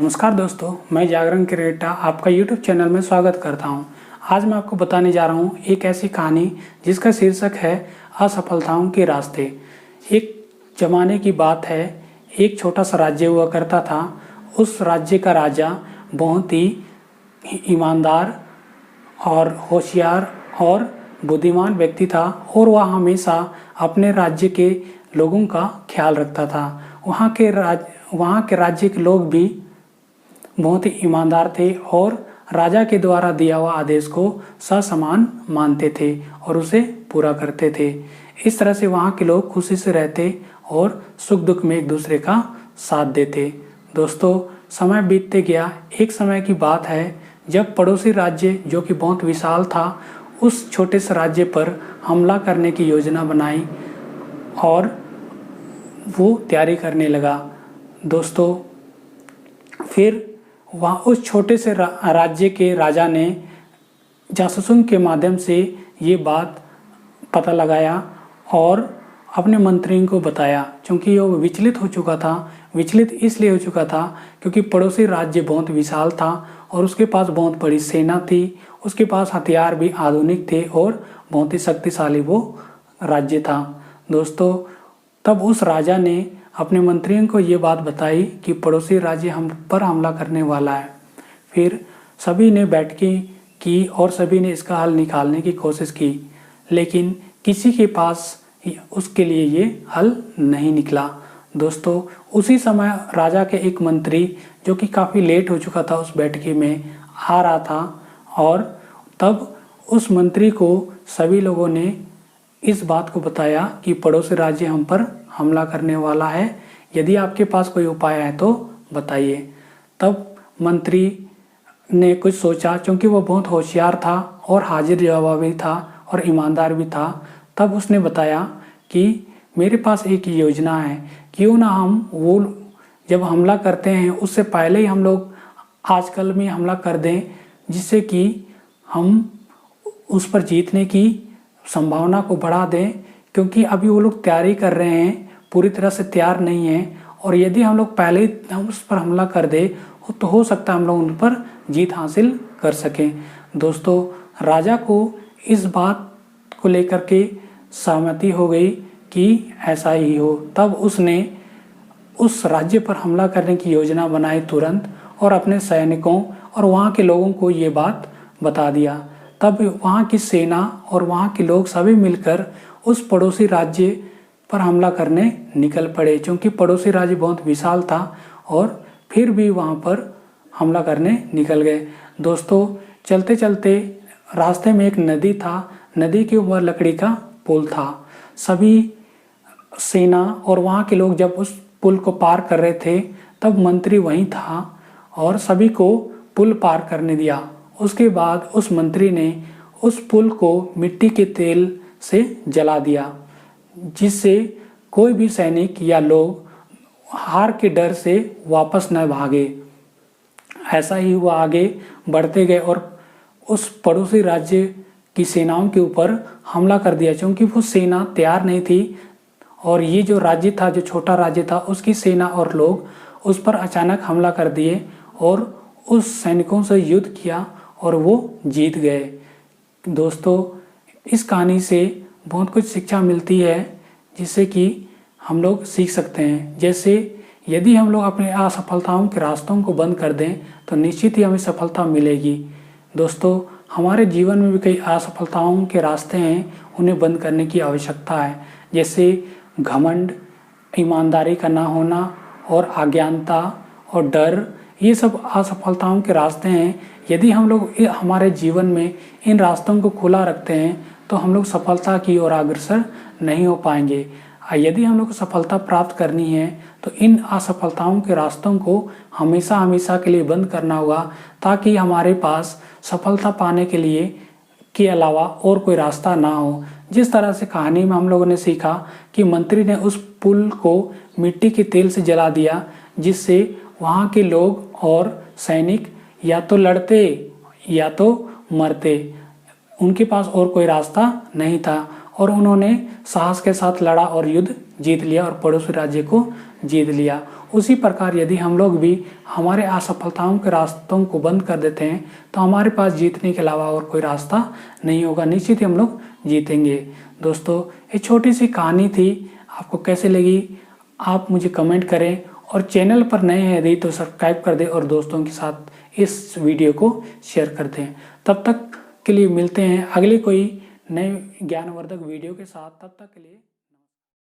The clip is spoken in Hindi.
नमस्कार दोस्तों, मैं जागरण क्रिएटा आपका यूट्यूब चैनल में स्वागत करता हूं। आज मैं आपको बताने जा रहा हूं एक ऐसी कहानी जिसका शीर्षक है असफलताओं के रास्ते। एक जमाने की बात है, एक छोटा सा राज्य हुआ करता था। उस राज्य का राजा बहुत ही ईमानदार और होशियार और बुद्धिमान व्यक्ति था और वह हमेशा अपने राज्य के लोगों का ख्याल रखता था। वहाँ के राज्य के लोग भी बहुत ही ईमानदार थे और राजा के द्वारा दिया हुआ आदेश को ससमान मानते थे और उसे पूरा करते थे। इस तरह से वहाँ के लोग खुशी से रहते और सुख दुख में एक दूसरे का साथ देते। दोस्तों, समय बीतते गया। एक समय की बात है जब पड़ोसी राज्य, जो कि बहुत विशाल था, उस छोटे से राज्य पर हमला करने की योजना बनाई और वो तैयारी करने लगा। दोस्तों, फिर वहाँ उस छोटे से राज्य के राजा ने जासूसों के माध्यम से ये बात पता लगाया और अपने मंत्रियों को बताया। क्योंकि वो विचलित हो चुका था। विचलित इसलिए हो चुका था क्योंकि पड़ोसी राज्य बहुत विशाल था और उसके पास बहुत बड़ी सेना थी। उसके पास हथियार भी आधुनिक थे और बहुत ही शक्तिशाली वो राज्य था। दोस्तों, तब उस राजा ने अपने मंत्रियों को ये बात बताई कि पड़ोसी राज्य हम पर हमला करने वाला है। फिर सभी ने बैठकें की और सभी ने इसका हल निकालने की कोशिश की, लेकिन किसी के पास उसके लिए ये हल नहीं निकला। दोस्तों, उसी समय राजा के एक मंत्री, जो कि काफ़ी लेट हो चुका था उस बैठके में, आ रहा था और तब उस मंत्री को सभी लोगों ने इस बात को बताया कि पड़ोसी राज्य हम पर हमला करने वाला है। यदि आपके पास कोई उपाय है तो बताइए। तब मंत्री ने कुछ सोचा, क्योंकि वो बहुत होशियार था और हाजिर जवाबी था और ईमानदार भी था। तब उसने बताया कि मेरे पास एक योजना है, क्यों ना हम वो जब हमला करते हैं उससे पहले ही हम लोग आजकल में हमला कर दें, जिससे कि हम उस पर जीतने की संभावना को बढ़ा दें। क्योंकि अभी वो लोग तैयारी कर रहे हैं, पूरी तरह से तैयार नहीं है, और यदि हम लोग पहले हम उस पर हमला कर दे तो हो सकता है हम लोग उन पर जीत हासिल कर सकें। दोस्तों, राजा को इस बात को लेकर के सहमति हो गई कि ऐसा ही हो। तब उसने उस राज्य पर हमला करने की योजना बनाई तुरंत और अपने सैनिकों और वहाँ के लोगों को ये बात बता दिया। तब वहाँ की सेना और वहाँ के लोग सभी मिलकर उस पड़ोसी राज्य पर हमला करने निकल पड़े। क्योंकि पड़ोसी राज्य बहुत विशाल था और फिर भी वहाँ पर हमला करने निकल गए। दोस्तों, चलते चलते रास्ते में एक नदी था। नदी के ऊपर लकड़ी का पुल था। सभी सेना और वहाँ के लोग जब उस पुल को पार कर रहे थे, तब मंत्री वहीं था और सभी को पुल पार करने दिया। उसके बाद उस मंत्री ने उस पुल को मिट्टी के तेल से जला दिया, जिससे कोई भी सैनिक या लोग हार के डर से वापस न भागे। ऐसा ही हुआ, आगे बढ़ते गए और उस पड़ोसी राज्य की सेनाओं के ऊपर हमला कर दिया। क्योंकि वो सेना तैयार नहीं थी और ये जो राज्य था, जो छोटा राज्य था, उसकी सेना और लोग उस पर अचानक हमला कर दिए और उस सैनिकों से युद्ध किया और वो जीत गए। दोस्तों, इस कहानी से बहुत कुछ शिक्षा मिलती है, जिससे कि हम लोग सीख सकते हैं। जैसे यदि हम लोग अपने असफलताओं के रास्तों को बंद कर दें तो निश्चित ही हमें सफलता मिलेगी। दोस्तों, हमारे जीवन में भी कई असफलताओं के रास्ते हैं, उन्हें बंद करने की आवश्यकता है। जैसे घमंड, ईमानदारी का ना होना और अज्ञानता और डर, ये सब असफलताओं के रास्ते हैं। यदि हम लोग हमारे जीवन में इन रास्तों को खुला रखते हैं तो हम लोग सफलता की ओर अग्रसर नहीं हो पाएंगे। यदि हम लोग को सफलता प्राप्त करनी है तो इन असफलताओं के रास्तों को हमेशा हमेशा के लिए बंद करना होगा, ताकि हमारे पास सफलता पाने के लिए के अलावा और कोई रास्ता ना हो। जिस तरह से कहानी में हम लोगों ने सीखा कि मंत्री ने उस पुल को मिट्टी के तेल से जला दिया, जिससे वहाँ के लोग और सैनिक या तो लड़ते या तो मरते। उनके पास और कोई रास्ता नहीं था और उन्होंने साहस के साथ लड़ा और युद्ध जीत लिया और पड़ोसी राज्य को जीत लिया। उसी प्रकार यदि हम लोग भी हमारे असफलताओं के रास्तों को बंद कर देते हैं तो हमारे पास जीतने के अलावा और कोई रास्ता नहीं होगा, निश्चित ही हम लोग जीतेंगे। दोस्तों, ये छोटी सी कहानी थी, आपको कैसे लगी आप मुझे कमेंट करें, और चैनल पर नए हैं यदि तो सब्सक्राइब कर दें और दोस्तों के साथ इस वीडियो को शेयर कर दें। तब तक के लिए मिलते हैं अगली कोई नए ज्ञानवर्धक वीडियो के साथ। तब तक के लिए